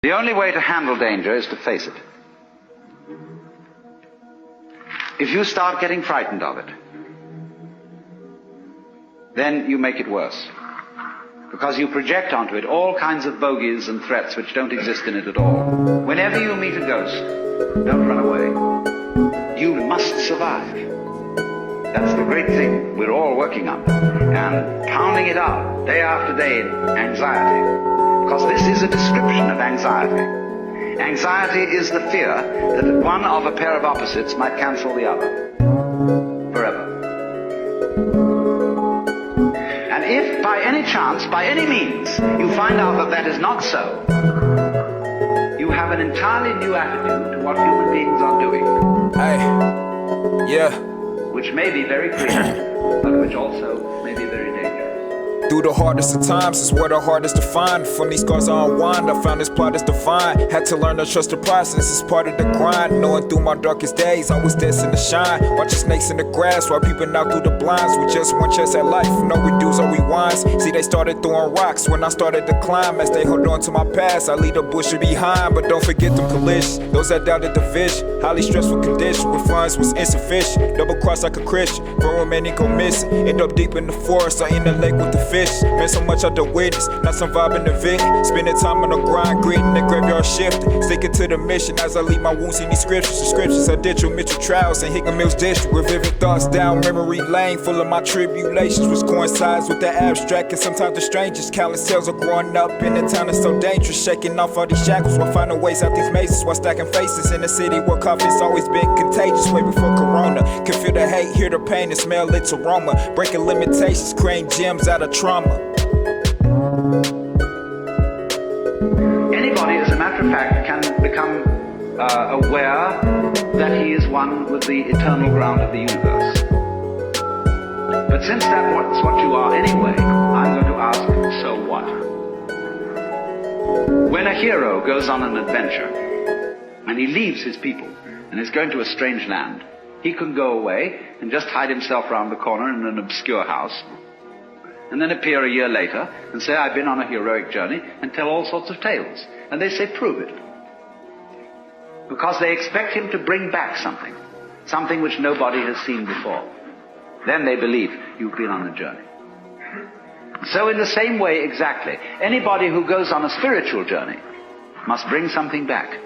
The only way to handle danger is to face it. If you start getting frightened of it, then you make it worse. Because you project onto it all kinds of bogies and threats which don't exist in it at all. Whenever you meet a ghost, don't run away. You must survive. That's the great thing we're all working on. And pounding it out day after day in anxiety. Because this is a description of anxiety. Anxiety is the fear that one of a pair of opposites might cancel the other. Forever. And if by any chance, by any means, you find out that that is not so, you have an entirely new attitude to what human beings are doing. Hey, yeah. Which may be very clear, but which also may be very dangerous. Through the hardest of times is where the hardest to find. From these scars I unwind, I found this plot is divine. Had to learn to trust the process, it's part of the grind. Knowing through my darkest days, I was destined to shine. Watching snakes in the grass while peeping out through the blinds. We just one chance at life, no redos or rewinds. See, they started throwing rocks when I started to climb. As they hold on to my past, I leave the bush behind. But don't forget them collisions, those that doubted the vision. Highly stressful condition, when funds was insufficient. Double cross like a Christian, from remaining go missing. End up deep in the forest or in the lake with the fish. Man, so much I done witness, not surviving the vision. Spending time on the grind, greeting the graveyard shifting. Sticking to the mission as I leave my wounds in these scriptures. The scriptures I did through Mitchell Trials and Hickman Mills District. With vivid thoughts down memory lane, full of my tribulations, which coincides with the abstract and sometimes the strangest. Countless tales are growing up in a town that's so dangerous. Shaking off all these shackles while finding ways out these mazes. While stacking faces in a city where coffee's always been contagious. Way before Corona, can feel the hate, hear the pain, and smell its aroma. Breaking limitations, creating gems out of trauma. Anybody, as a matter of fact, can become aware that he is one with the eternal ground of the universe. But since that's what you are anyway, I'm going to ask, so what? When a hero goes on an adventure, and he leaves his people, and is going to a strange land, he can go away and just hide himself round the corner in an obscure house, and then appear a year later and say, I've been on a heroic journey, and tell all sorts of tales. And they say, prove it. Because they expect him to bring back something which nobody has seen before. Then they believe you've been on a journey. So in the same way exactly, anybody who goes on a spiritual journey must bring something back.